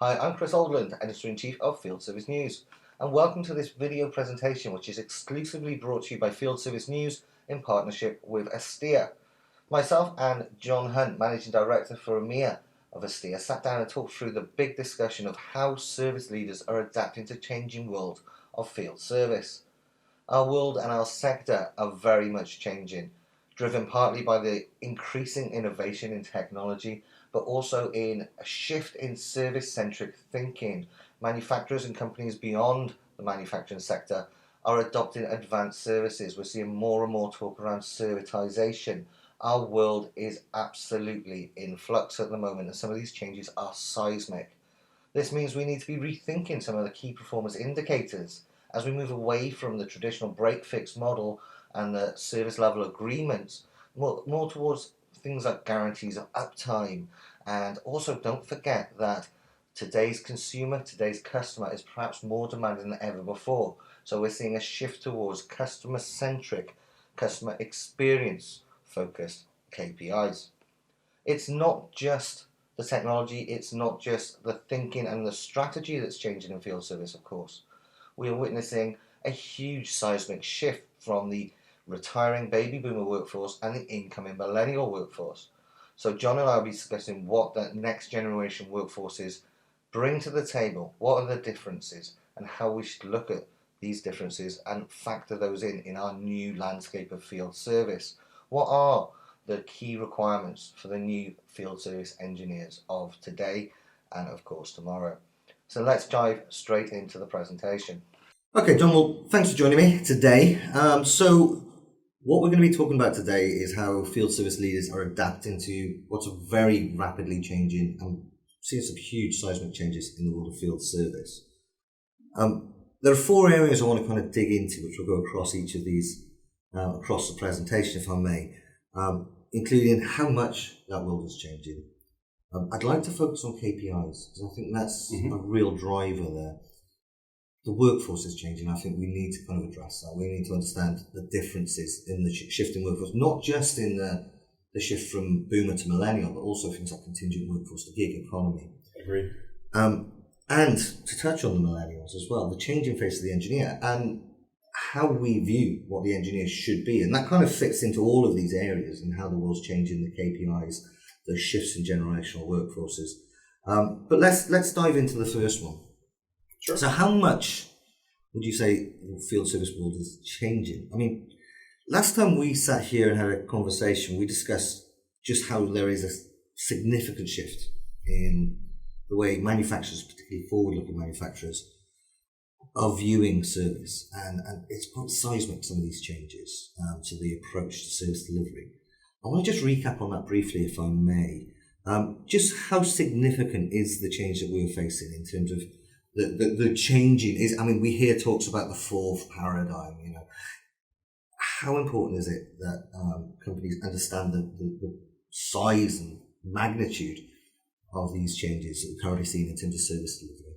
Hi, I'm Chris Oldland, Editor-in-Chief of Field Service News, and welcome to this video presentation which is exclusively brought to you by Field Service News in partnership with Astea. Myself and John Hunt, Managing Director for EMEA of Astea, sat down and talked through the big discussion of how service leaders are adapting to changing world of field service. Our world and our sector are very much changing, driven partly by the increasing innovation in technology, but also in a shift in service-centric thinking. Manufacturers and companies beyond the manufacturing sector are adopting advanced services. We're seeing more and more talk around servitization. Our world is absolutely in flux at the moment, and some of these changes are seismic. This means we need to be rethinking some of the key performance indicators as we move away from the traditional break-fix model and the service level agreements, more towards things like guarantees of uptime. And also don't forget that today's consumer, today's customer is perhaps more demanding than ever before. So we're seeing a shift towards customer-centric, customer experience focused KPIs. It's not just the technology, it's not just the thinking and the strategy that's changing in field service, of course. We are witnessing a huge seismic shift from the retiring baby boomer workforce and the incoming millennial workforce. So John and I will be discussing what that next generation workforces bring to the table, what are the differences, and how we should look at these differences and factor those in our new landscape of field service. What are the key requirements for the new field service engineers of today and of course tomorrow? So let's dive straight into the presentation. Okay, John, well, thanks for joining me today. So what we're going to be talking about today is how field service leaders are adapting to what's a very rapidly changing and seeing some huge seismic changes in the world of field service. There are four areas I want to kind of dig into, which will go across each of these, across the presentation, if I may, including how much that world is changing. I'd like to focus on KPIs, because I think that's a real driver there. The workforce is changing. I think we need to kind of address that. We need to understand the differences in the shift in workforce, not just in the shift from boomer to millennial, but also things like contingent workforce, the gig economy. Agreed. And to touch on the millennials as well, the changing face of the engineer and how we view what the engineer should be. And that kind of fits into all of these areas and how the world's changing, the KPIs, the shifts in generational workforces. But let's dive into the first one. Sure. So how much would you say the field service world is changing? I mean, last time we sat here and had a conversation, we discussed just how there is a significant shift in the way manufacturers, particularly forward-looking manufacturers, are viewing service. And it's quite seismic, some of these changes to the approach to service delivery. I want to just recap on that briefly, if I may. Just how significant is the change that we're facing in terms of the changing is, I mean, we hear talks about the fourth paradigm, you know. How important is it that companies understand the size and magnitude of these changes that we're currently seeing in terms of service delivery?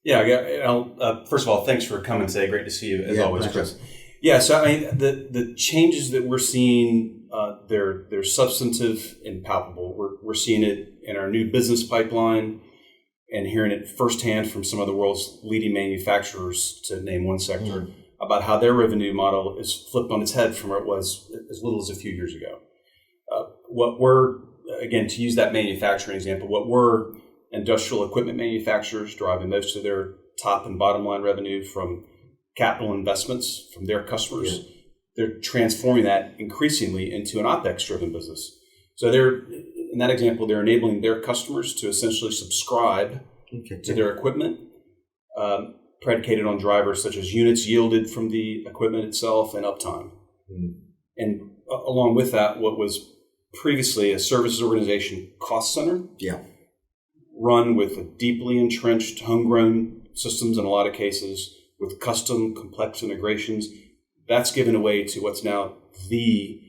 Yeah, first of all, thanks for coming today. Great to see you as always, Chris. Yeah, so I mean, the changes that we're seeing, they're substantive and palpable. We're seeing it in our new business pipeline, and hearing it firsthand from some of the world's leading manufacturers, to name one sector, about how their revenue model is flipped on its head from where it was as little as a few years ago. What we're, again, to use that manufacturing example, what we're industrial equipment manufacturers driving most of their top and bottom line revenue from capital investments from their customers. Yeah. They're transforming that increasingly into an OpEx-driven business. So in that example, they're enabling their customers to essentially subscribe to their equipment, predicated on drivers such as units yielded from the equipment itself and uptime. And along with that, what was previously a services organization cost center, run with a deeply entrenched, homegrown systems in a lot of cases, with custom, complex integrations, that's given away to what's now the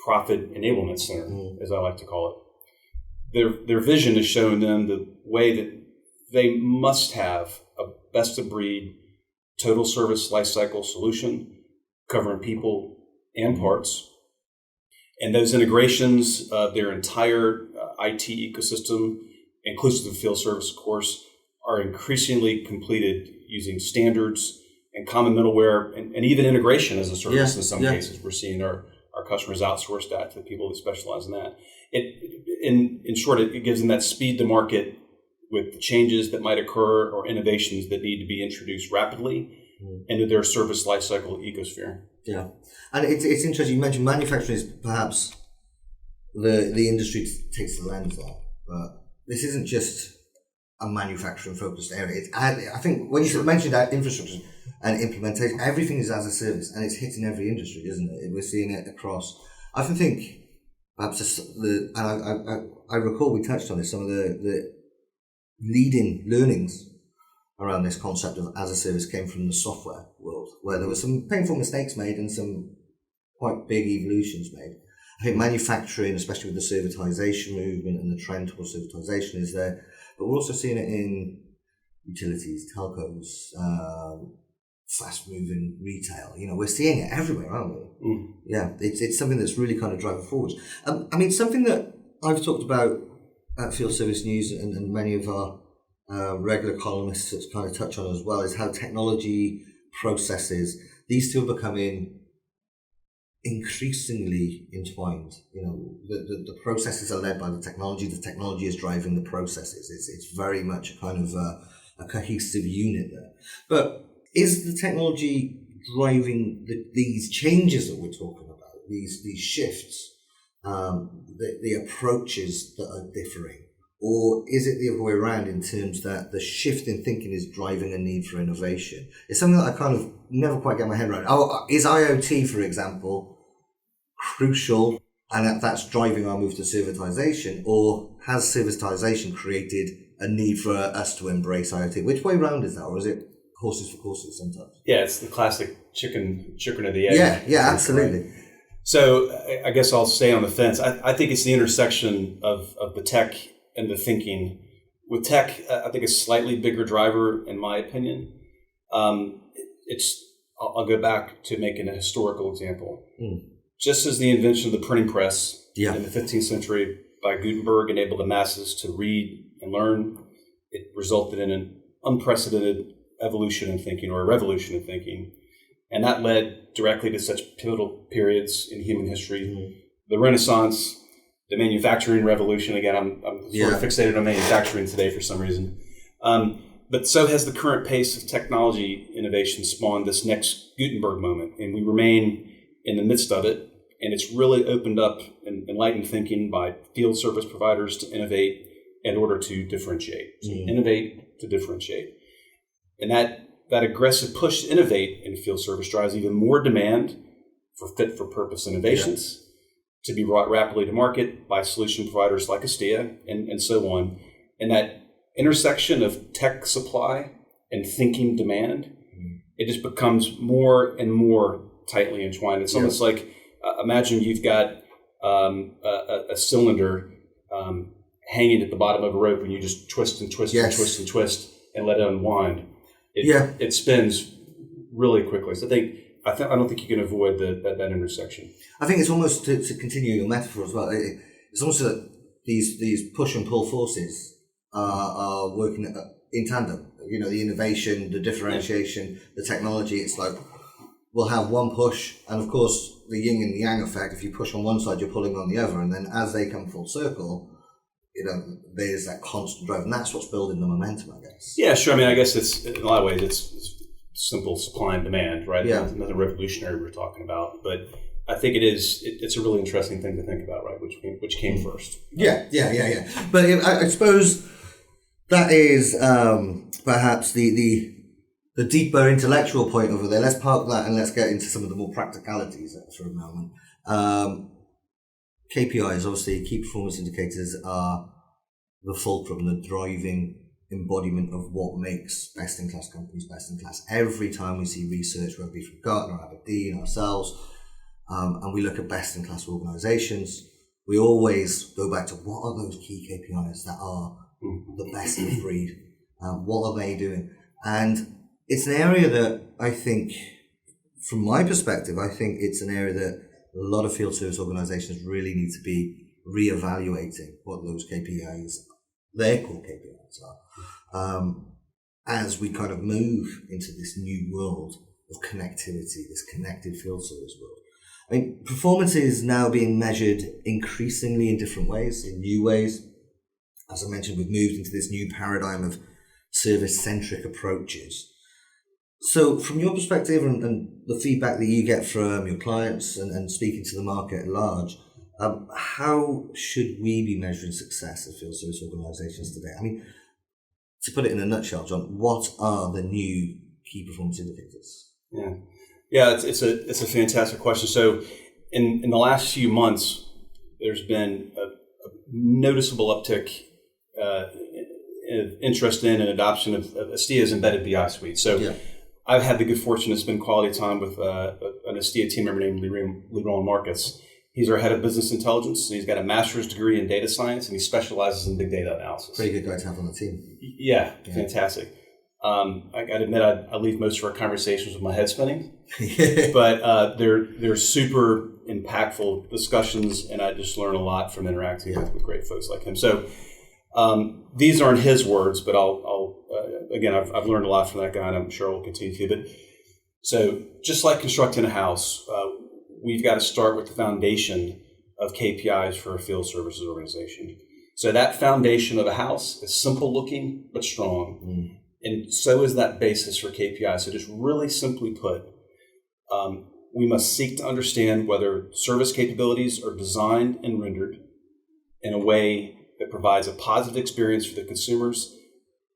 profit enablement center, as I like to call it. Their vision is showing them the way that they must have a best-of-breed total service lifecycle solution covering people and parts. And those integrations, their entire IT ecosystem, inclusive of field service, of course, are increasingly completed using standards and common middleware and even integration as a service in some cases. We're seeing our customers outsource that to people that specialize in that. In short, it gives them that speed to market with the changes that might occur or innovations that need to be introduced rapidly into their service lifecycle ecosphere. Yeah, and it's interesting. You mentioned manufacturing is perhaps the industry takes the lens there, but this isn't just a manufacturing focused area. I think when you mentioned that infrastructure and implementation, everything is as a service, and it's hitting every industry, isn't it? We're seeing it across. I often think perhaps I recall we touched on this, some of the leading learnings around this concept of as a service came from the software world, where there were some painful mistakes made and some quite big evolutions made. I think manufacturing, especially with the servitization movement and the trend towards servitization, is there, but we're also seeing it in utilities, telcos, fast-moving retail. We're seeing it everywhere, aren't we? Yeah, it's something that's really kind of driving forward. Something that I've talked about at Field Service News and many of our regular columnists that kind of touch on as well is how technology, processes, these two are becoming increasingly entwined. The processes are led by the technology is driving the processes. It's very much a kind of a cohesive unit there. But is the technology driving these changes that we're talking about, these shifts, the approaches that are differing? Or is it the other way around in terms that the shift in thinking is driving a need for innovation? It's something that I kind of never quite get my head around. Is IoT, for example, crucial and that's driving our move to servitization? Or has servitization created a need for us to embrace IoT? Which way round is that? Or is it horses for courses sometimes? Yeah, it's the classic chicken or the egg. Yeah, absolutely. Right. So I guess I'll stay on the fence. I think it's the intersection of the tech and the thinking. With tech, I think a slightly bigger driver, in my opinion. I'll go back to making a historical example. Just as the invention of the printing press in the 15th century by Gutenberg enabled the masses to read and learn, it resulted in an unprecedented evolution in thinking, or a revolution in thinking. And that led directly to such pivotal periods in human history. The Renaissance, the manufacturing revolution. Again, I'm sort of fixated on manufacturing today for some reason. But so has the current pace of technology innovation spawned this next Gutenberg moment. And we remain in the midst of it. And it's really opened up enlightened thinking by field service providers to innovate in order to differentiate. So innovate to differentiate. And that aggressive push to innovate in field service drives even more demand for fit-for-purpose innovations to be brought rapidly to market by solution providers like Astea and so on. And that intersection of tech supply and thinking demand, it just becomes more and more tightly entwined. It's almost like, imagine you've got a cylinder hanging at the bottom of a rope, and you just twist and twist and twist and twist and let it unwind. It spins really quickly. So I don't think you can avoid that intersection. I think it's almost, to continue your metaphor as well, it's almost that these push and pull forces are working in tandem. The innovation, the differentiation, the technology. It's like we'll have one push, and of course the yin and yang effect. If you push on one side, you're pulling on the other, and then as they come full circle, there's that constant drive, and that's what's building the momentum, I guess. Yeah, sure. I mean, I guess it's in a lot of ways it's simple supply and demand, right? Yeah. Nothing revolutionary we're talking about, but I think it's a really interesting thing to think about, right? Which came first? Yeah. But I suppose that is perhaps the deeper intellectual point over there. Let's park that and let's get into some of the more practicalities for a moment. KPIs, obviously, key performance indicators, are the fulcrum, the driving embodiment of what makes best-in-class companies best-in-class. Every time we see research, whether it be from Gartner, Aberdeen, ourselves, and we look at best-in-class organizations, we always go back to what are those key KPIs that are the best of breed? What are they doing? And it's an area that I think, from my perspective, I think it's an area that a lot of field service organizations really need to be reevaluating what those KPIs, their core KPIs are. as we kind of move into this new world of connectivity, this connected field service world. I mean, performance is now being measured increasingly in different ways, in new ways. As I mentioned, we've moved into this new paradigm of service-centric approaches. So from your perspective and the feedback that you get from your clients and speaking to the market at large, how should we be measuring success of field service organisations today? I mean, to put it in a nutshell, John, what are the new key performance indicators? Yeah, it's a fantastic question. So in the last few months, there's been a noticeable uptick in interest in and adoption of Astea's embedded BI suite. So I've had the good fortune to spend quality time with an Astea team member named Leroy Marcus. He's our head of business intelligence. He's got a master's degree in data science, and he specializes in big data analysis. Pretty good guy to have on the team. Yeah. Fantastic. I gotta admit, I leave most of our conversations with my head spinning, but they're super impactful discussions, and I just learn a lot from interacting with great folks like him. So these aren't his words, but I've learned a lot from that guy, and I'm sure we'll continue to. But so just like constructing a house, we've got to start with the foundation of KPIs for a field services organization. So that foundation of a house is simple looking but strong. And so is that basis for KPIs. So just really simply put, we must seek to understand whether service capabilities are designed and rendered in a way that provides a positive experience for the consumers,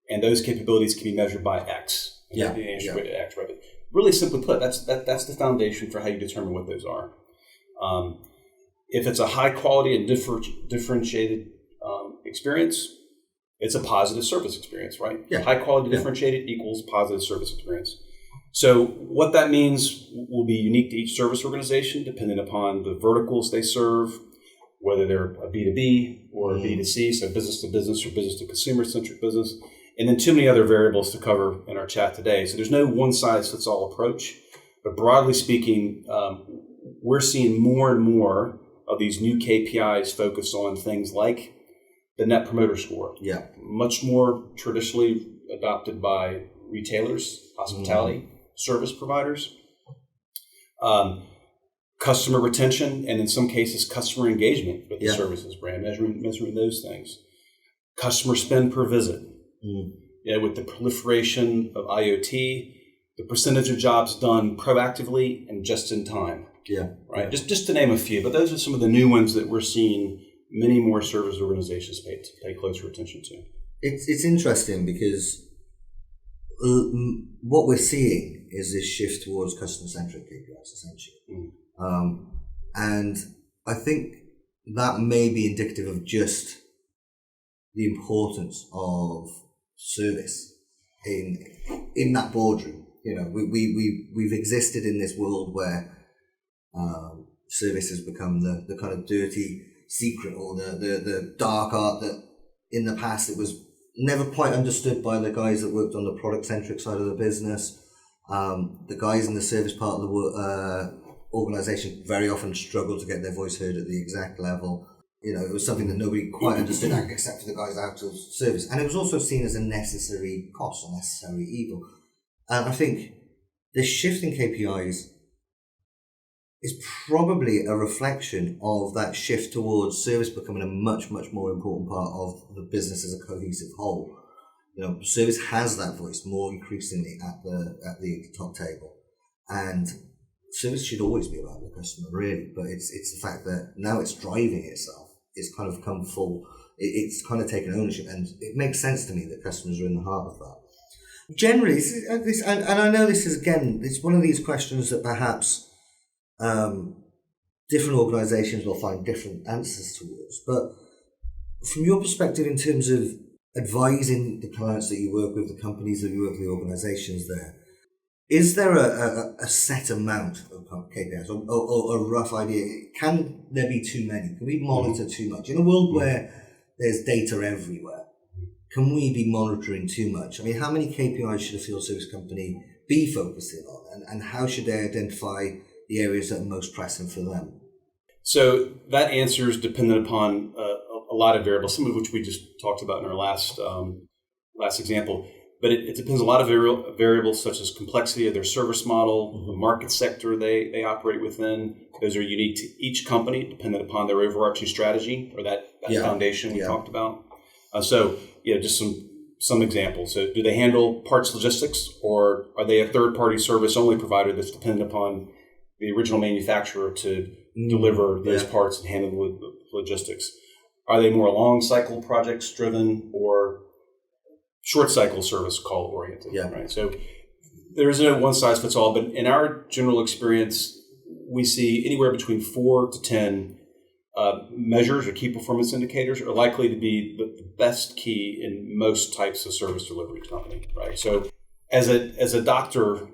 and those capabilities can be measured by X. X, right? Really simply put, that's the foundation for how you determine what those are. If it's a high quality and differentiated experience, it's a positive service experience, right? High quality differentiated equals positive service experience. So what that means will be unique to each service organization, depending upon the verticals they serve, whether they're a B2B or a B2C, so business to business or business to consumer centric business, and then too many other variables to cover in our chat today. So there's no one size fits all approach, but broadly speaking, we're seeing more and more of these new KPIs focus on things like the Net Promoter Score. Much more traditionally adopted by retailers, hospitality, service providers, customer retention, and in some cases, customer engagement with the services brand, measuring those things. Customer spend per visit. With the proliferation of IoT, the percentage of jobs done proactively and just in time. Right. Just to name a few, but those are some of the new ones that we're seeing many more service organizations pay closer attention to. It's interesting because what we're seeing is this shift towards customer-centric KPIs, essentially. And I think that may be indicative of just the importance of service in that boardroom. You know, we've existed in this world where service has become the kind of dirty secret or the dark art that in the past it was never quite understood by the guys that worked on the product-centric side of the business. The guys in the service part of the organization very often struggled to get their voice heard at the exec level. You know, it was something that nobody quite understood except for the guys out of service. And it was also seen as a necessary cost, a necessary evil. And I think this shift in KPIs is probably a reflection of that shift towards service becoming a much, much more important part of the business as a cohesive whole. You know, service has that voice more increasingly at the top table. And service should always be about the customer, really, but it's the fact that now it's driving itself. It's kind of come full. It's kind of taken ownership, and it makes sense to me that customers are in the heart of that. Generally, and I know this is, again, it's one of these questions that perhaps different organisations will find different answers towards. But from your perspective, in terms of advising the clients that you work with, the companies that you work with, the organisations there, is there a set amount of KPIs or a rough idea? Can there be too many? Can we monitor too much? In a world where there's data everywhere, can we be monitoring too much? I mean, how many KPIs should a field service company be focusing on? And how should they identify the areas that are most pressing for them? So that answer is dependent upon a lot of variables, some of which we just talked about in our last example. But it depends on a lot of variables such as complexity of their service model, the market sector they operate within. Those are unique to each company, dependent upon their overarching strategy or that foundation we talked about. Just some examples. So do they handle parts logistics, or are they a third-party service only provider that's dependent upon the original manufacturer to deliver those parts and handle the logistics? Are they more long cycle projects driven or short cycle service call oriented? Right. So there is no one size fits all, but in our general experience, we see anywhere between 4 to 10 measures or key performance indicators are likely to be the best key in most types of service delivery company. Right. So as a doctor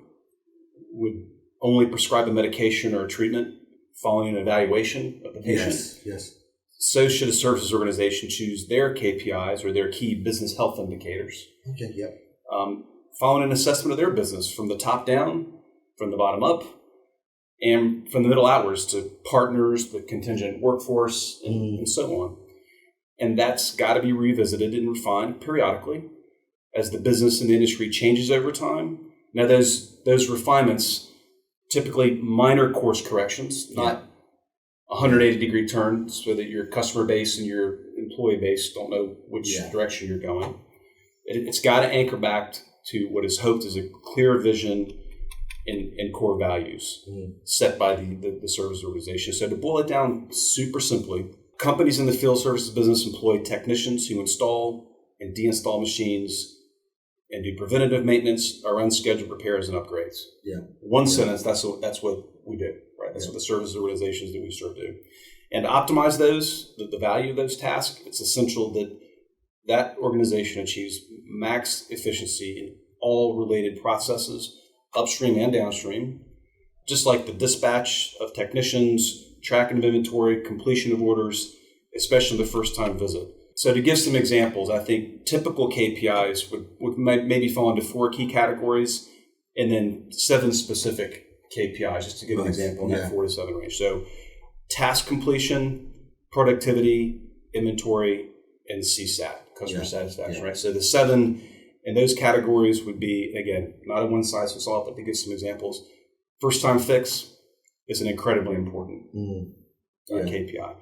would only prescribe a medication or a treatment following an evaluation of the patient. Yes. So should a services organization choose their KPIs or their key business health indicators. Okay. Yep. Following an assessment of their business from the top down, from the bottom up, and from the middle outwards to partners, the contingent workforce, and so on. And that's got to be revisited and refined periodically as the business and the industry changes over time. Now, those refinements, typically minor course corrections, not 180-degree turn so that your customer base and your employee base don't know which direction you're going. It's got to anchor back to what is hoped is a clear vision and core values set by the service organization. So to boil it down super simply, companies in the field services business employ technicians who install and deinstall machines and do preventative maintenance or unscheduled repairs and upgrades. One sentence, that's what we do. Right? That's what the services organizations that we serve do. And to optimize the value of those tasks, it's essential that organization achieves max efficiency in all related processes, upstream and downstream, just like the dispatch of technicians, tracking of inventory, completion of orders, especially the first-time visit. So to give some examples, I think typical KPIs would maybe fall into 4 key categories and then 7 specific KPIs, just to give an example in that 4 to 7 range. So task completion, productivity, inventory, and CSAT, customer satisfaction, right? So the 7 in those categories would be, again, not a one size fits all, but to give some examples, first time fix is an incredibly important KPI.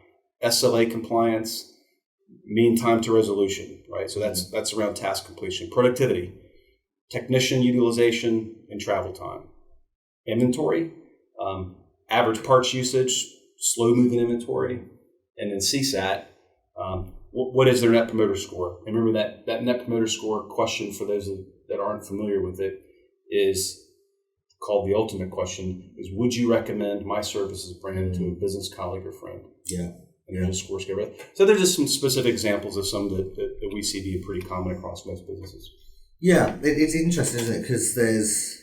SLA compliance, mean time to resolution, right? So that's around task completion. Productivity, technician utilization, and travel time. Inventory, average parts usage, slow moving inventory, and then CSAT, what is their net promoter score? And remember that net promoter score question, for those that aren't familiar with it, is called the ultimate question, is would you recommend my services brand to a business colleague or friend? And there's a score scale. So there's just some specific examples of some that we see being pretty common across most businesses. It's interesting, isn't it? Because there's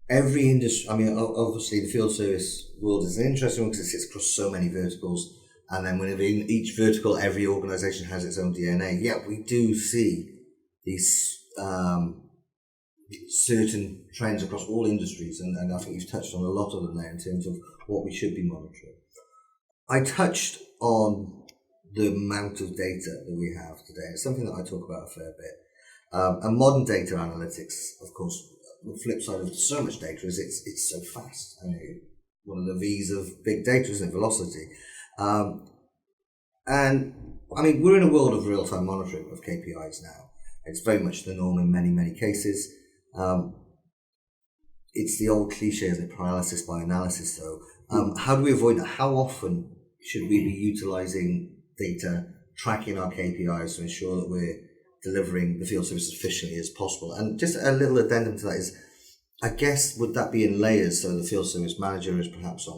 every industry. I mean, obviously the field service world is an interesting one because it sits across so many verticals. And then within each vertical, every organization has its own DNA. We do see these certain trends across all industries. And I think you've touched on a lot of them there in terms of what we should be monitoring. I touched on the amount of data that we have today. It's something that I talk about a fair bit. And modern data analytics, of course, the flip side of so much data is it's so fast. I mean, one of the V's of big data, isn't it? Velocity. And I mean, we're in a world of real-time monitoring of KPIs now. It's very much the norm in many, many cases. It's the old cliche, isn't it? Paralysis by analysis, though. How do we avoid that? How often should we be utilizing data, tracking our KPIs to ensure that we're delivering the field service as efficiently as possible? And just a little addendum to that is, I guess, would that be in layers? So the field service manager is perhaps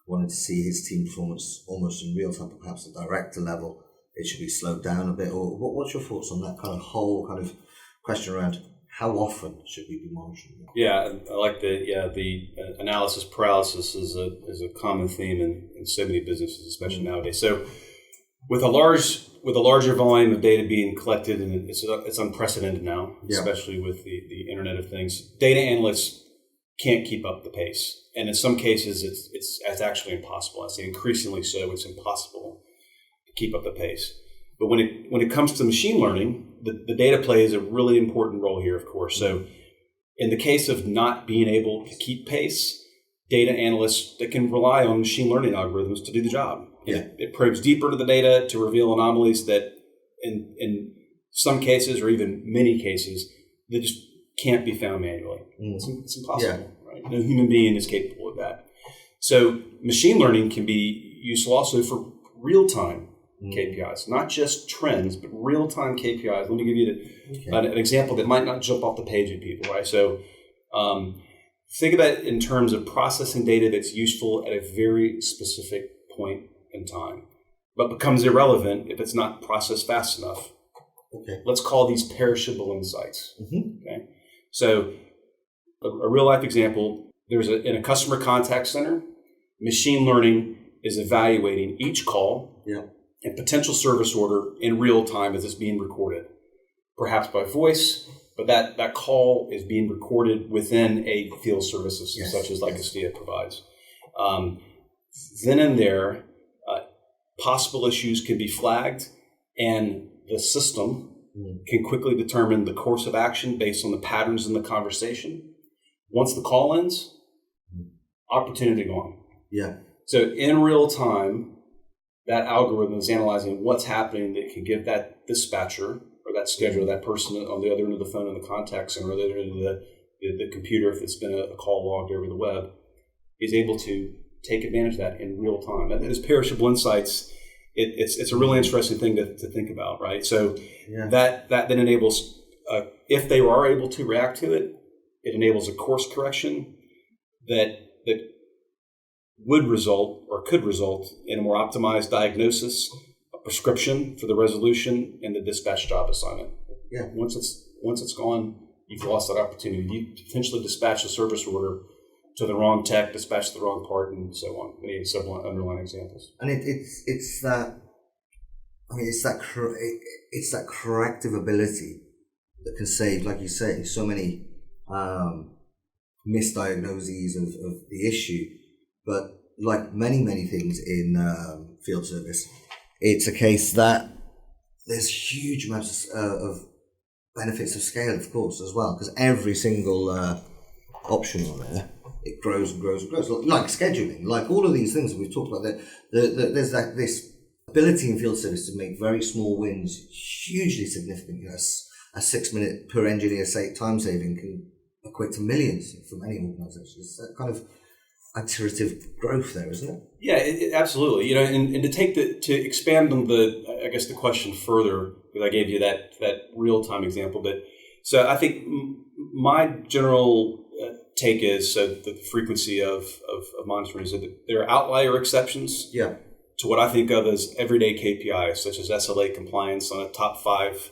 wanting to see his team performance almost in real time, but perhaps at director level, it should be slowed down a bit. Or what's your thoughts on that kind of whole kind of question around how often should we be monitoring that? Yeah, I like the analysis paralysis is a common theme in so many businesses, especially nowadays. So with a larger volume of data being collected, and it's unprecedented now, especially with the Internet of Things, data analysts can't keep up the pace, and in some cases it's actually impossible. I say increasingly so, it's impossible to keep up the pace. But when it comes to machine learning, the data plays a really important role here, of course. So in the case of not being able to keep pace, data analysts that can rely on machine learning algorithms to do the job. Yeah. It probes deeper into the data to reveal anomalies that in some cases, or even many cases, they just can't be found manually. It's impossible, right? No human being is capable of that. So machine learning can be useful also for real-time KPIs, not just trends, but real-time KPIs. Let me give you an example that might not jump off the page at people, right? So think about it in terms of processing data that's useful at a very specific point in time, but becomes irrelevant if it's not processed fast enough. Okay. Let's call these perishable insights. Okay. So a real life example, in a customer contact center, machine learning is evaluating each call and potential service order in real time as it's being recorded, perhaps by voice, but that call is being recorded within a field service system, such as like Astea provides. Then and there, possible issues can be flagged, and the system can quickly determine the course of action based on the patterns in the conversation. Once the call ends, opportunity gone. Yeah. So in real time, that algorithm is analyzing what's happening that can give that dispatcher or that scheduler, that person on the other end of the phone in the contact center, or the other end of the computer, if it's been a call logged over the web, is able to take advantage of that in real time. And those perishable insights, it's a really interesting thing to think about, right? So that then enables, if they are able to react to it, it enables a course correction that would result or could result in a more optimized diagnosis, a prescription for the resolution, and the dispatch job assignment. Yeah. Once it's gone, you've lost that opportunity. You potentially dispatch a service order to the wrong tech, dispatch the wrong part, and so on. We need several underlying examples. And it's that corrective ability that can save, like you say, so many misdiagnoses of the issue. But like many things in field service, it's a case that there's huge amounts of benefits of scale, of course, as well, because every single option on there, it grows and grows and grows. Like scheduling, like all of these things that we've talked about, there's this ability in field service to make very small wins hugely significant. You know, a 6 minute per engineer time saving can equate to millions for many organizations. It's that kind of iterative growth there, isn't it? Yeah, absolutely. You know, and to expand on the question further, because I gave you that real time example. But so I think my general take is the frequency of monitoring is that there are outlier exceptions to what I think of as everyday KPIs, such as SLA compliance on a top 5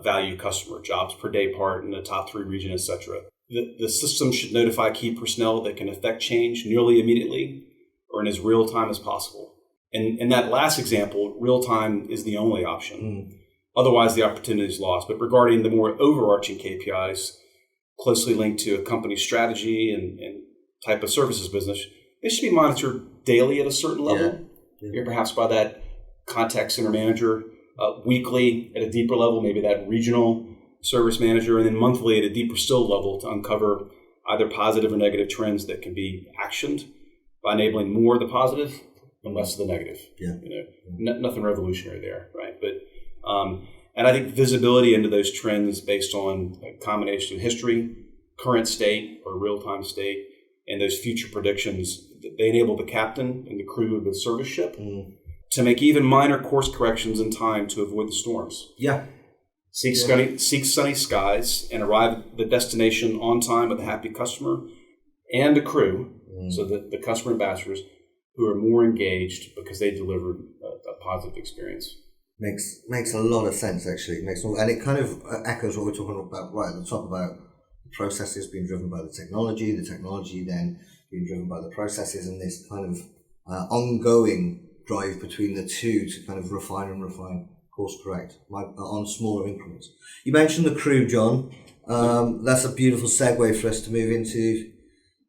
value customer, jobs per day part in the top 3 region, etc. The system should notify key personnel that can affect change nearly immediately or in as real time as possible. And in that last example, real time is the only option. Otherwise, the opportunity is lost. But regarding the more overarching KPIs, closely linked to a company's strategy and type of services business, they should be monitored daily at a certain level, perhaps by that contact center manager, weekly at a deeper level, maybe that regional service manager, and then monthly at a deeper still level to uncover either positive or negative trends that can be actioned by enabling more of the positive and less of the negative. Nothing revolutionary there, right? But and I think visibility into those trends based on a combination of history, current state or real-time state, and those future predictions, they enable the captain and the crew of the service ship to make even minor course corrections in time to avoid the storms. Seek sunny skies and arrive at the destination on time with a happy customer and the crew, so that the customer ambassadors who are more engaged because they delivered a positive experience. Makes a lot of sense, actually. And it kind of echoes what we're talking about right at the top about the processes being driven by the technology then being driven by the processes, and this kind of ongoing drive between the two to kind of refine, course correct on smaller increments. You mentioned the crew, John. That's a beautiful segue for us to move into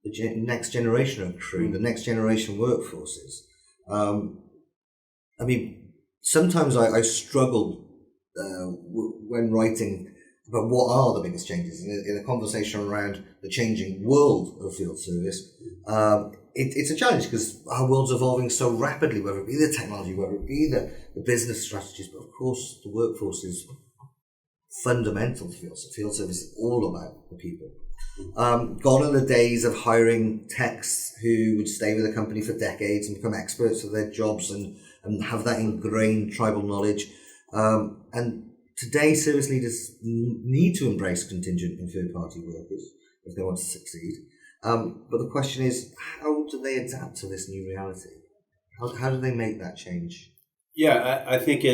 the next generation of crew, the next generation workforces. sometimes I struggle when writing about what are the biggest changes in a conversation around the changing world of field service. It's a challenge because our world's evolving so rapidly, whether it be the technology, whether it be the business strategies, but of course the workforce is fundamental to field service. Field service is all about the people. Gone are the days of hiring techs who would stay with a company for decades and become experts at their jobs and have that ingrained tribal knowledge. And today, service leaders need to embrace contingent and third-party workers if they want to succeed. But the question is, how do they adapt to this new reality? How do they make that change? Yeah, I think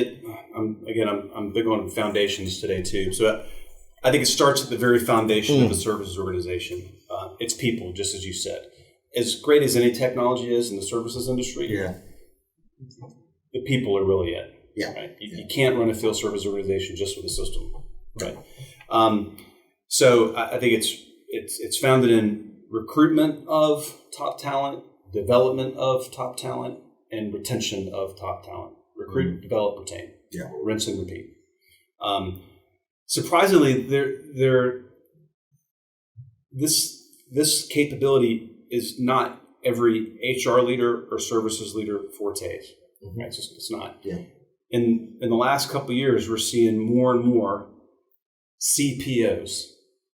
I'm big on foundations today too. So I think it starts at the very foundation of a services organization. It's people, just as you said. As great as any technology is in the services industry, the people are really it. Yeah. Right? You can't run a field service organization just with a system. Right. So I think it's founded in recruitment of top talent, development of top talent, and retention of top talent. Recruit, develop, retain. Yeah. Rinse and repeat. Surprisingly, this capability is not every HR leader or services leader fortes. Mm-hmm. Right? It's not. Yeah. In the last couple of years, we're seeing more and more CPOs,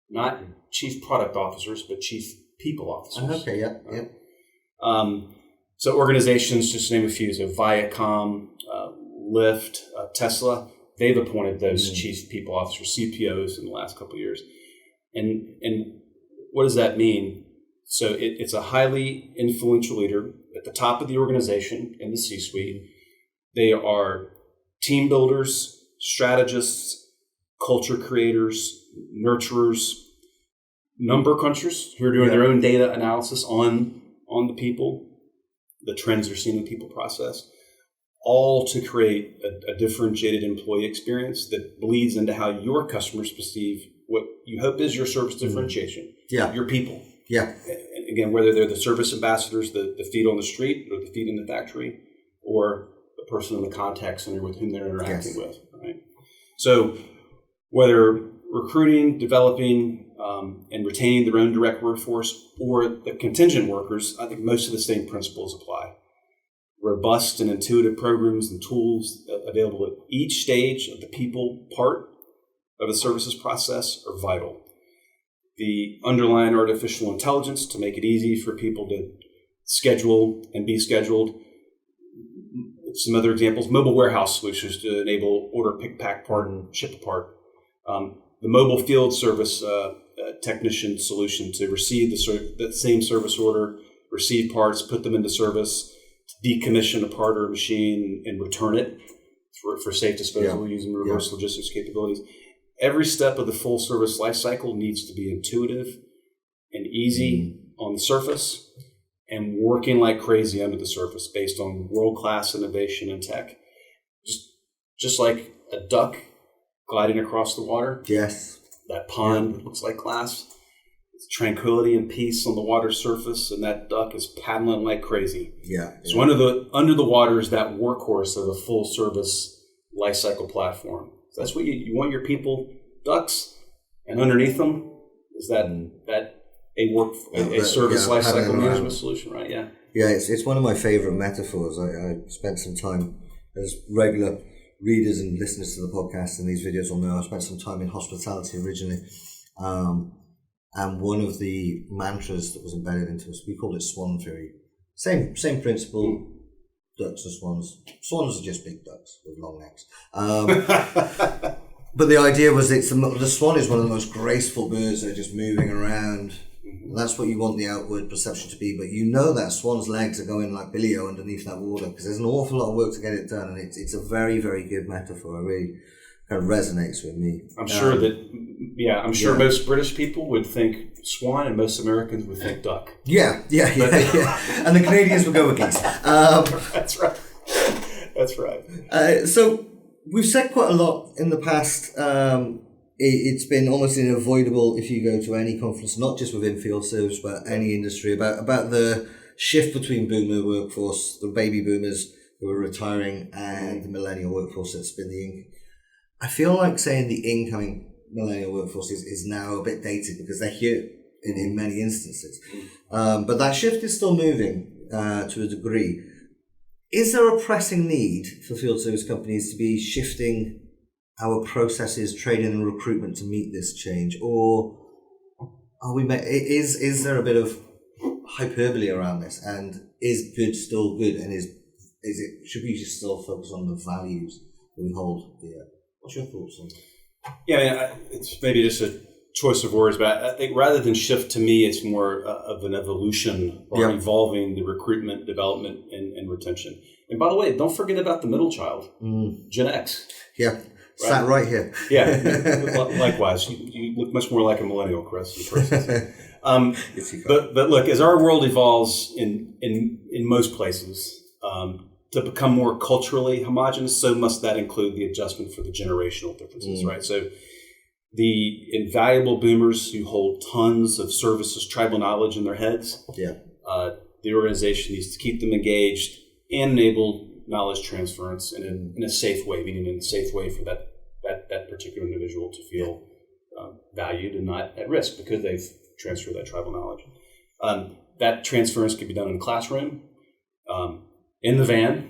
not chief product officers, but chief people officers. Okay, yeah. So organizations, just to name a few, so Viacom, Lyft, Tesla, they've appointed those chief people officers, CPOs, in the last couple of years. And what does that mean? So it's a highly influential leader at the top of the organization in the C-suite. They are team builders, strategists, culture creators, nurturers, number crunchers who are doing their own data analysis on the people, the trends they're seeing in the people process, all to create a differentiated employee experience that bleeds into how your customers perceive what you hope is your service differentiation. Yeah. Your people. Yeah. And again, whether they're the service ambassadors, the feet on the street or the feet in the factory, or the person in the contact center with whom they're interacting with. Right. So whether recruiting, developing, and retaining their own direct workforce or the contingent workers, I think most of the same principles apply. Robust and intuitive programs and tools available at each stage of the people part of the services process are vital. The underlying artificial intelligence to make it easy for people to schedule and be scheduled. Some other examples, mobile warehouse solutions to enable order, pick, pack, part, and ship a part. The mobile field service technician solution to receive the same service order, receive parts, put them into service, decommission a part or a machine, and return it for safe disposal using reverse logistics capabilities. Every step of the full service life cycle needs to be intuitive and easy on the surface and working like crazy under the surface based on world-class innovation and tech. Just like a duck gliding across the water. Yes. That pond looks like glass. It's tranquility and peace on the water surface, and that duck is paddling like crazy. Yeah. So under the water is that workhorse of a full service life cycle platform. So that's what you want your people, ducks, and underneath them is that a service life cycle management solution, right? Yeah. Yeah, it's one of my favorite metaphors. I spent some time as regular readers and listeners to the podcast and these videos will know I spent some time in hospitality originally. And one of the mantras that was embedded into us, we called it swan theory. Same principle, ducks and swans. Swans are just big ducks with long necks. But the idea was the swan is one of the most graceful birds that are just moving around. That's what you want the outward perception to be, but you know that swan's legs are going like Billy-O underneath that water because there's an awful lot of work to get it done, and it's a very, very good metaphor. It really kind of resonates with me. I'm sure most British people would think swan and most Americans would think duck. Yeah. And the Canadians would go with geese. That's right. So we've said quite a lot in the past. It's been almost unavoidable if you go to any conference, not just within field service, but any industry, about the shift between boomer workforce, the baby boomers who are retiring and the millennial workforce that's been I feel like saying the incoming millennial workforce is now a bit dated because they're here in many instances. But that shift is still moving to a degree. Is there a pressing need for field service companies to be shifting our processes, training and recruitment to meet this change? Or is there a bit of hyperbole around this? And is good still good? And should we just still focus on the values that we hold here? What's your thoughts on that? Yeah, it's maybe just a choice of words, but I think rather than shift, to me, it's more of an evolution or evolving the recruitment, development, and retention. And by the way, don't forget about the middle child, Gen X. Yeah, sat right here. Yeah, likewise. You look much more like a millennial, Chris, in person. But look, as our world evolves in most places, to become more culturally homogenous, so must that include the adjustment for the generational differences, right? So the invaluable boomers who hold tons of services, tribal knowledge in their heads, the organization needs to keep them engaged and enable knowledge transference in a safe way, meaning in a safe way for that particular individual to feel valued and not at risk because they've transferred that tribal knowledge. That transference can be done in the classroom, in the van,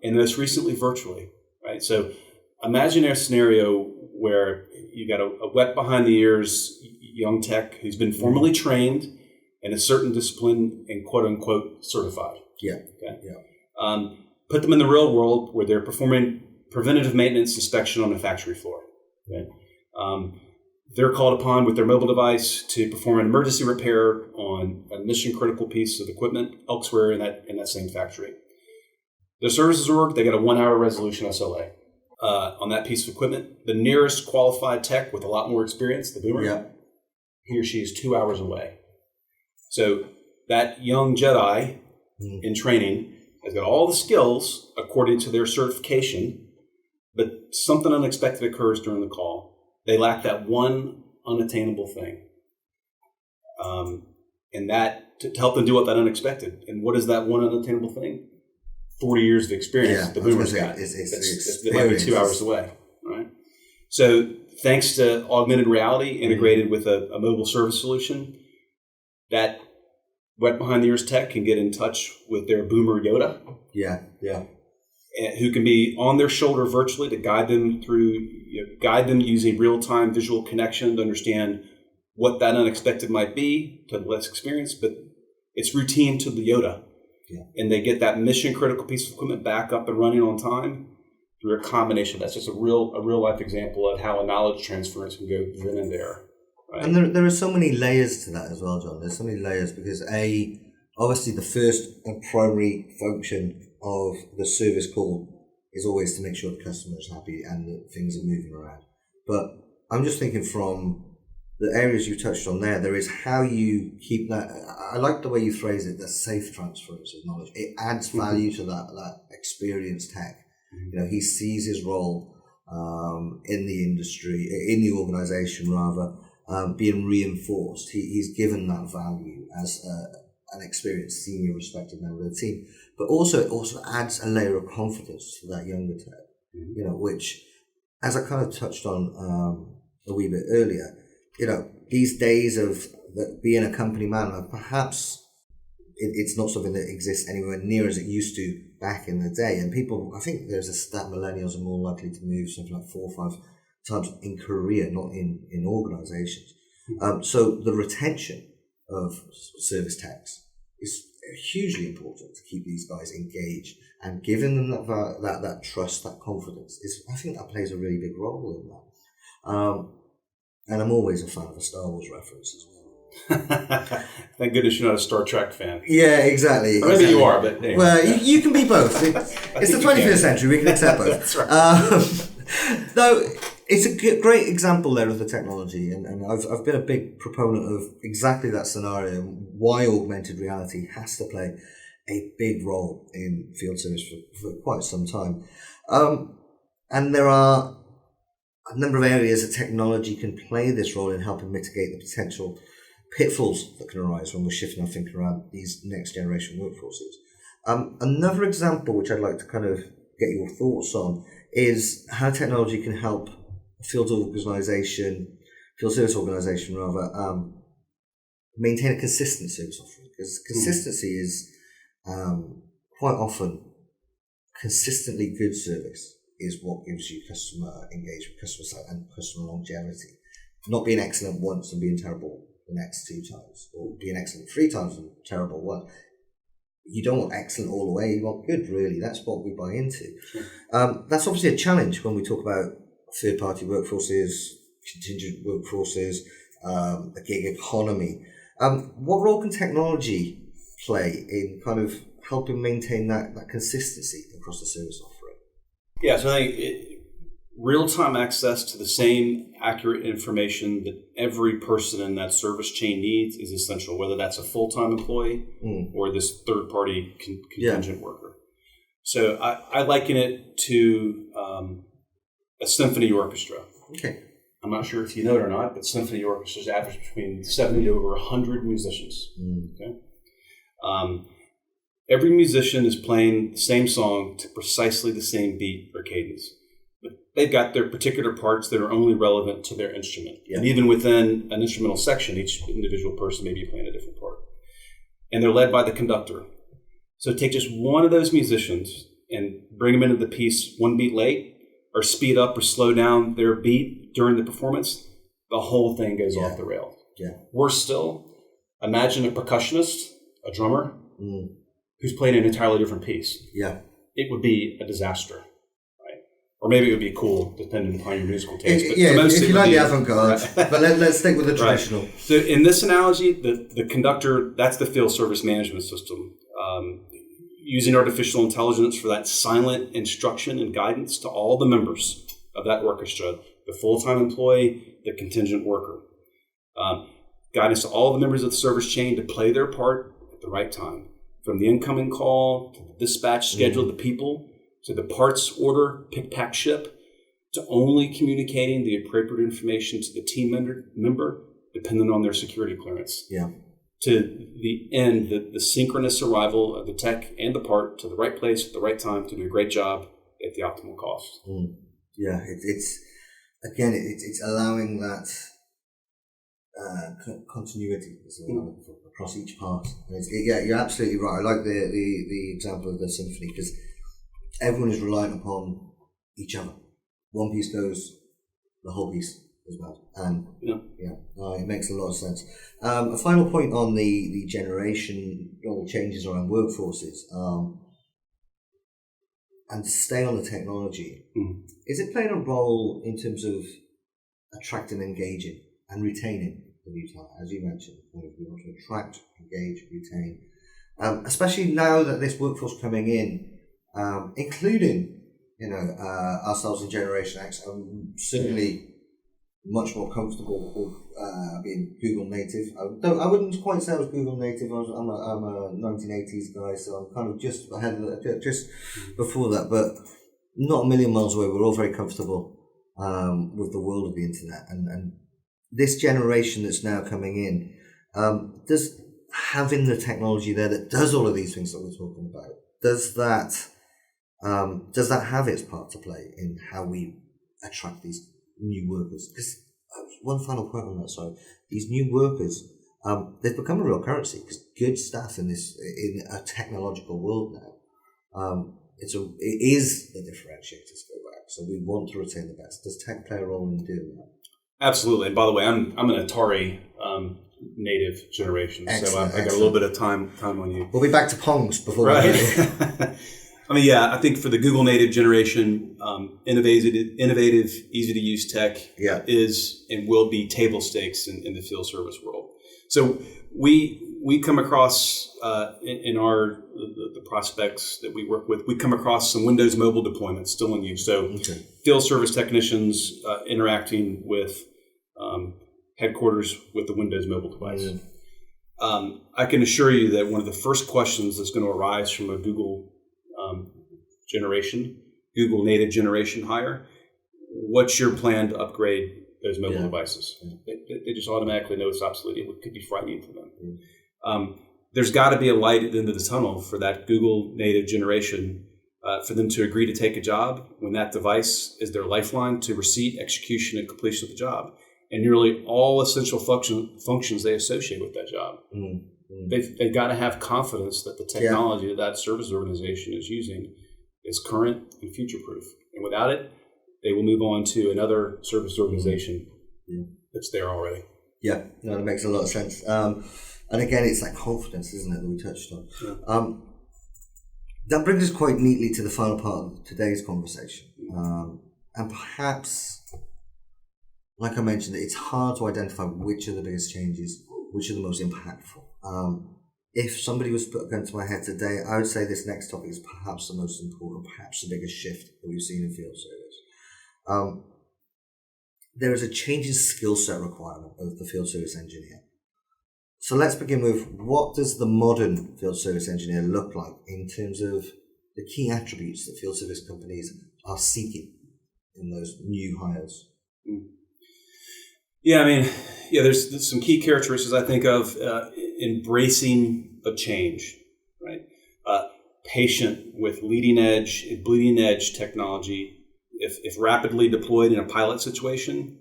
and most recently virtually, right? So imagine a scenario where you got a wet behind the ears young tech who's been formally trained in a certain discipline and quote unquote certified. Put them in the real world where they're performing preventative maintenance inspection on the factory floor. They're called upon with their mobile device to perform an emergency repair on a mission critical piece of equipment elsewhere in that same factory. The services org, they got a 1 hour resolution SLA on that piece of equipment. The nearest qualified tech with a lot more experience, the boomer, he or she is 2 hours away. So that young Jedi in training has got all the skills according to their certification, but something unexpected occurs during the call. They lack that one unattainable thing. And that to help them do what that unexpected. And what is that one unattainable thing? 40 years of experience the boomer's got. It might be 2 hours away, right? So thanks to augmented reality integrated with a mobile service solution, that wet behind the ears tech can get in touch with their boomer Yoda. Who can be on their shoulder virtually to guide them using real-time visual connection to understand what that unexpected might be to less experience, but it's routine to the Yoda. And they get that mission critical piece of equipment back up and running on time through a combination. That's just a real life example of how a knowledge transference can go then and there. Right? And there are so many layers to that as well, John. There's so many layers because obviously the first and primary function of the service call is always to make sure the customer is happy and that things are moving around. But I'm just thinking from the areas you touched on there is how you keep that. I like the way you phrase it, the safe transference of knowledge. It adds value to that experienced tech. He sees his role in the industry, in the organization rather, being reinforced. He's given that value as an experienced senior respected member of the team, but it also adds a layer of confidence to that younger tech, which, as I kind of touched on a wee bit earlier, these days of being a company man, perhaps it's not something that exists anywhere near as it used to back in the day. And people, I think there's a stat, millennials are more likely to move something like 4 or 5 times in career, not in organizations. So the retention of service techs is hugely important to keep these guys engaged and giving them that trust, that confidence. I think that plays a really big role in that. And I'm always a fan of a Star Wars reference as well. Thank goodness you're not a Star Trek fan. Yeah, exactly. Or maybe you are, but anyway. Well, you can be both. It's the 21st century. We can accept both. That's right. Though it's a great example there of the technology, and I've been a big proponent of exactly that scenario. Why augmented reality has to play a big role in field service for quite some time, and there are a number of areas that technology can play this role in helping mitigate the potential pitfalls that can arise when we're shifting our thinking around these next generation workforces. Another example, which I'd like to kind of get your thoughts on, is how technology can help a field service organisation rather, maintain a consistent service offering. Because consistency is quite often consistently good service is what gives you customer engagement, customer sat, and customer longevity. Not being excellent once and being terrible the next 2 times, or being excellent 3 times and terrible one. You don't want excellent all the way, you want good, really. That's what we buy into. That's obviously a challenge when we talk about third-party workforces, contingent workforces, the gig economy. What role can technology play in kind of helping maintain that consistency across the service offering? Yeah, so I think real-time access to the same accurate information that every person in that service chain needs is essential, whether that's a full-time employee or this third-party contingent worker. So I liken it to a symphony orchestra. Okay. I'm not sure if you know it or not, but symphony orchestras average between 70 to over 100 musicians. Okay. Every musician is playing the same song to precisely the same beat or cadence. But they've got their particular parts that are only relevant to their instrument. Yeah. And even within an instrumental section, each individual person may be playing a different part. And they're led by the conductor. So take just one of those musicians and bring them into the piece 1 beat late, or speed up or slow down their beat during the performance, the whole thing goes off the rails. Yeah. Worse still, imagine a percussionist, a drummer, who's playing an entirely different piece. Yeah. It would be a disaster, right? Or maybe it would be cool, depending upon your musical taste. But if you like the avant-garde, but let's stick with the traditional. Right. So in this analogy, the conductor, that's the field service management system. Using artificial intelligence for that silent instruction and guidance to all the members of that orchestra, the full-time employee, the contingent worker. Guidance to all the members of the service chain to play their part at the right time. From the incoming call, to the dispatch schedule, the people, to the parts order, pick, pack, ship, to only communicating the appropriate information to the team member dependent on their security clearance. Yeah. To the end, the synchronous arrival of the tech and the part to the right place at the right time to do a great job at the optimal cost. Yeah, it's allowing that continuity across each part. You're absolutely right. I like the example of the symphony, because everyone is reliant upon each other. One piece goes, the whole piece as well, and it makes a lot of sense. A final point on the generational changes around workforces, and to stay on the technology. Is it playing a role in terms of attracting, engaging, and retaining the new talent? As you mentioned, we want to attract, engage, retain, especially now that this workforce coming in, including ourselves in Generation X. I'm certainly much more comfortable with being Google native. I wouldn't quite say I was Google native. I'm a 1980s guy, so I'm kind of just ahead of just before that, but not a million miles away. We're all very comfortable with the world of the internet, and this generation that's now coming in, does having the technology there that does all of these things that we're talking about, does that have its part to play in how we attract these new workers? Because one final point on that, sorry, these new workers, they've become a real currency, because good staff in a technological world now, it is the differentiator to go back. So we want to retain the best. Does tech play a role in doing that? Absolutely. And by the way, I'm an Atari native generation, so I got a little bit of time on you. We'll be back to Pongs before right. I mean, I think for the Google native generation, innovative, easy to use tech is and will be table stakes in the field service world. So we come across in the prospects that we work with, we come across some Windows mobile deployments still in use. So field service technicians interacting with headquarters with the Windows mobile device. I can assure you that one of the first questions that's going to arise from a Google Google native generation hire, what's your plan to upgrade those mobile devices? They just automatically know it's obsolete. It could be frightening to them. there's got to be a light at the end of the tunnel for that Google native generation, for them to agree to take a job when that device is their lifeline to receipt, execution, and completion of the job, and nearly all essential functions they associate with that job. They've got to have confidence that the technology that service organization is using is current and future-proof. And without it, they will move on to another service organization that's there already. Yeah, no, that makes a lot of sense. And again, it's that confidence, isn't it, that we touched on. Yeah. That brings us quite neatly to the final part of today's conversation. And perhaps, like I mentioned, it's hard to identify which are the biggest changes, which are the most impactful. If somebody was to put a gun to my head today, I would say this next topic is perhaps the most important, perhaps the biggest shift that we've seen in field service. There is a change in skill set requirement of the field service engineer. So let's begin with, what does the modern field service engineer look like in terms of the key attributes that field service companies are seeking in those new hires? Yeah, I mean, there's some key characteristics I think of embracing a change, right? Patient with leading edge and bleeding edge technology. If rapidly deployed in a pilot situation,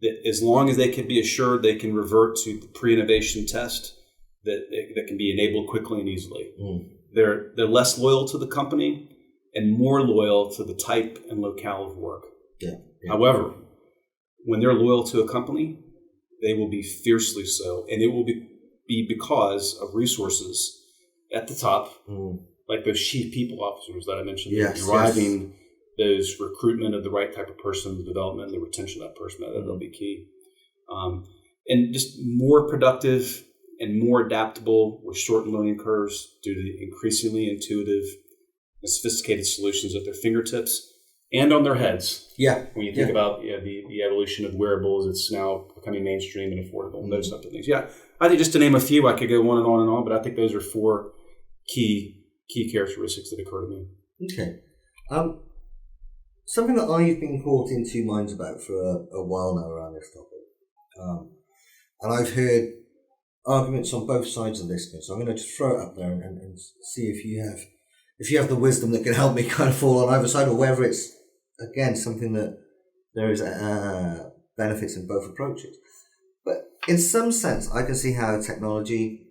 that as long as they can be assured they can revert to the pre-innovation test that can be enabled quickly and easily. They're less loyal to the company and more loyal to the type and locale of work. However, when they're loyal to a company, they will be fiercely so, and it will be because of resources at the top, like those chief people officers that I mentioned, driving those recruitment of the right type of person, the development and the retention of that person, that'll be key. And just more productive and more adaptable with shortened learning curves due to the increasingly intuitive and sophisticated solutions at their fingertips and on their heads. When you think about the evolution of wearables, it's now becoming mainstream and affordable and those types of things. I think just to name a few, I could go on and on and on, but I think those are four key characteristics that occur to me. Okay. Something that I've been caught in two minds about for a while now around this topic, and I've heard arguments on both sides of this, so I'm going to just throw it up there and see if you have the wisdom that can help me kind of fall on either side, or whether it's, again, something that there is benefits in both approaches. But in some sense, I can see how technology,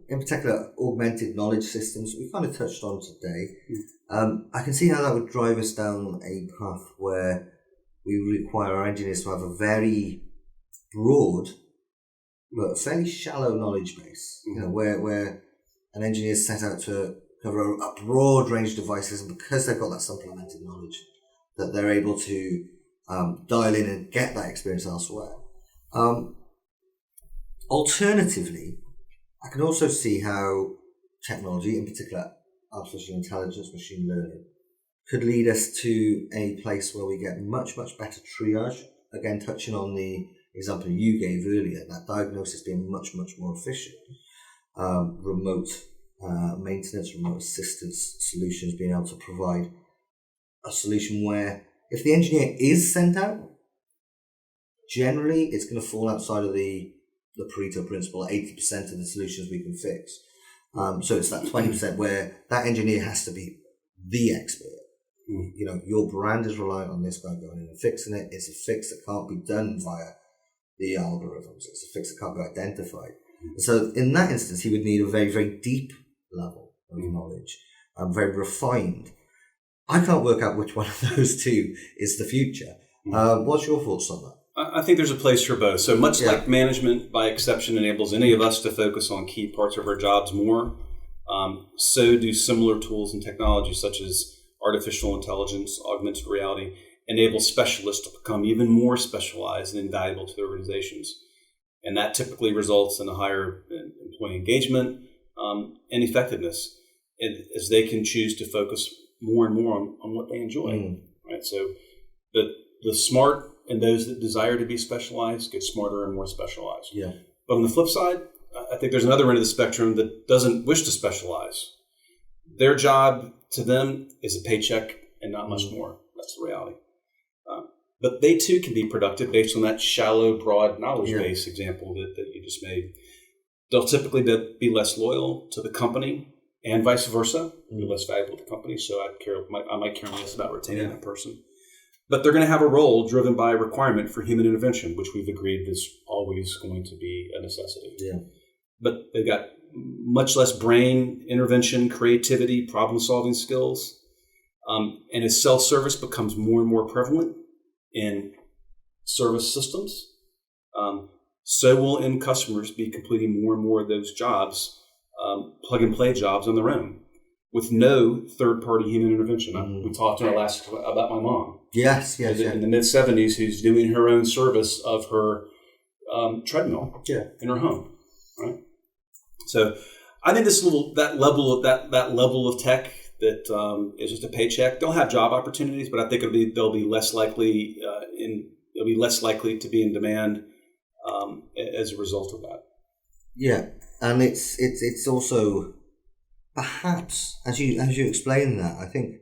in particular augmented knowledge systems, we kind of touched on today, I can see how that would drive us down a path where we require our engineers to have a very broad but fairly shallow knowledge base, where an engineer is set out to cover a broad range of devices, and because they've got that supplemented knowledge, that they're able to dial in and get that experience elsewhere. Alternatively, I can also see how technology, in particular artificial intelligence, machine learning, could lead us to a place where we get much, much better triage. Again, touching on the example you gave earlier, that diagnosis being much, much more efficient. Remote maintenance, remote assistance solutions, being able to provide a solution where if the engineer is sent out, generally it's going to fall outside of the Pareto principle, 80% of the solutions we can fix. So it's that 20% where that engineer has to be the expert. Your brand is reliant on this guy going in and fixing it. It's a fix that can't be done via the algorithms. It's a fix that can't be identified. So in that instance, he would need a very, very deep level of knowledge, very refined. I can't work out which one of those two is the future. What's your thoughts on that? I think there's a place for both. So much like management by exception enables any of us to focus on key parts of our jobs more, so do similar tools and technologies such as artificial intelligence, augmented reality, enable specialists to become even more specialized and invaluable to their organizations. And that typically results in a higher employee engagement and effectiveness, as they can choose to focus more and more on what they enjoy. Right? So the smart and those that desire to be specialized get smarter and more specialized. But on the flip side, I think there's another end of the spectrum that doesn't wish to specialize. Their job to them is a paycheck and not much more. That's the reality. But they too can be productive based on that shallow, broad knowledge base example that you just made. They'll typically be less loyal to the company and vice versa. Be less valuable to the company, so I might care less about retaining that person. But they're going to have a role driven by a requirement for human intervention, which we've agreed is always going to be a necessity. Yeah. But they've got much less brain intervention, creativity, problem-solving skills. And as self-service becomes more and more prevalent in service systems, so will end customers be completing more and more of those jobs, plug-and-play jobs on their own, with no third-party human intervention. We talked in our last about my mom. Yes. In the mid-70s, who's doing her own service of her treadmill in her home, right? So I think that level of tech that is just a paycheck. They'll have job opportunities, but I think they'll be less likely to be in demand as a result of that. Yeah, and it's also perhaps as you explain that, I think,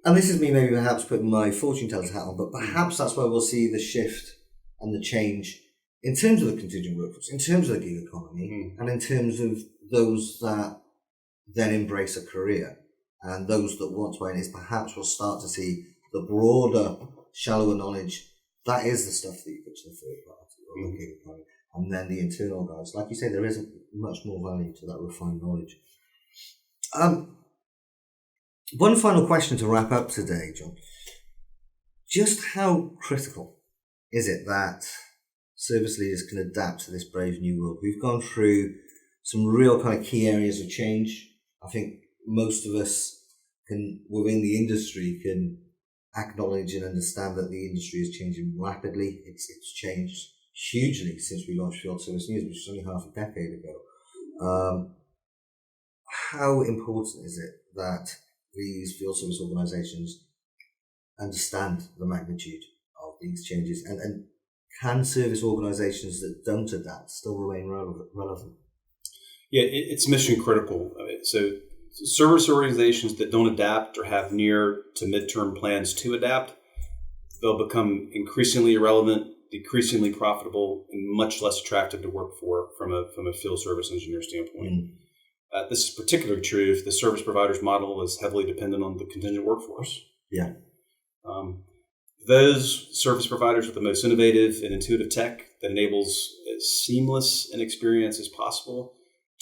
and this is me maybe perhaps putting my fortune teller's hat on, but perhaps that's where we'll see the shift and the change in terms of the contingent workforce, in terms of the gig economy, and in terms of those that then embrace a career and those that want to, and is perhaps we'll start to see the broader, shallower knowledge. That is the stuff that you put to the third party or the gig economy. And then the internal guys. Like you say, there isn't much more value to that refined knowledge. One final question to wrap up today, John. Just how critical is it that service leaders can adapt to this brave new world? We've gone through some real kind of key areas of change. I think most of us within the industry can acknowledge and understand that the industry is changing rapidly. It's changed hugely since we launched Field Service News, which was only half a decade ago. How important is it that these field service organisations understand the magnitude of these changes, and can service organisations that don't adapt still remain relevant? Yeah, it's mission critical. So service organizations that don't adapt or have near to midterm plans to adapt, they'll become increasingly irrelevant, decreasingly profitable, and much less attractive to work for from a field service engineer standpoint. This is particularly true if the service provider's model is heavily dependent on the contingent workforce. Yeah. Those service providers with the most innovative and intuitive tech that enables as seamless an experience as possible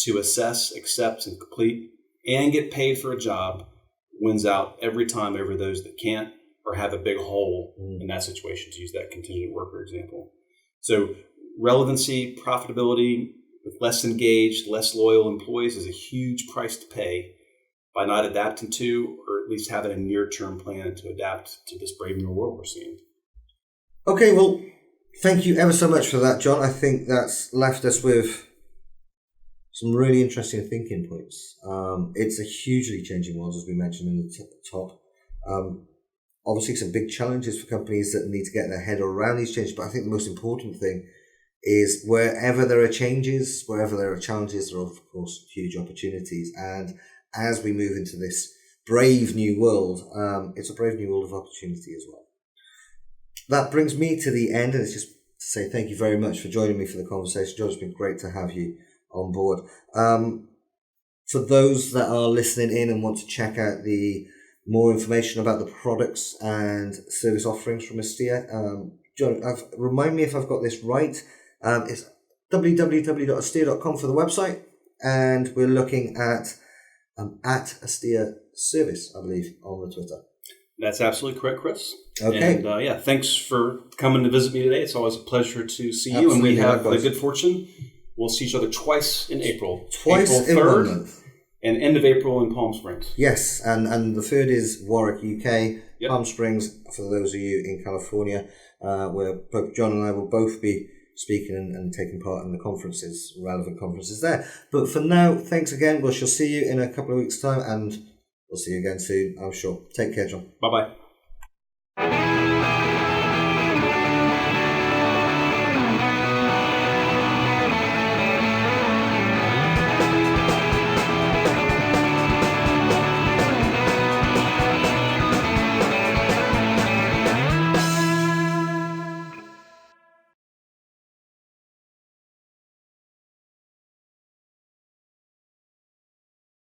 to assess, accept, and complete and get paid for a job wins out every time over those that can't or have a big hole in that situation, to use that contingent worker example. So relevancy, profitability with less engaged, less loyal employees is a huge price to pay by not adapting to, or at least having a near-term plan to adapt to this brave new world we're seeing. Okay, well, thank you ever so much for that, John. I think that's left us with some really interesting thinking points. It's a hugely changing world, as we mentioned in the top. Obviously, some big challenges for companies that need to get their head around these changes, but I think the most important thing is wherever there are changes, wherever there are challenges, there are, of course, huge opportunities. And as we move into this brave new world, it's a brave new world of opportunity as well. That brings me to the end, and it's just to say thank you very much for joining me for the conversation. John, it's been great to have you on board. For those that are listening in and want to check out the more information about the products and service offerings from Astea, John, remind me if I've got this right. It's www.astea.com for the website, and we're looking at Astea Service, I believe, on the Twitter. That's absolutely correct, Chris. Okay. And thanks for coming to visit me today. It's always a pleasure to see you. Absolutely, and we have likewise. the good fortune. We'll see each other twice in April. Twice April 3rd in 1 month. And end of April in Palm Springs. Yes, and the third is Warwick, UK. Yep. Palm Springs, for those of you in California, where both John and I will both be speaking and taking part in the conferences, relevant conferences there. But for now, thanks again. We shall see you in a couple of weeks' time, and we'll see you again soon, I'm sure. Take care, John. Bye-bye.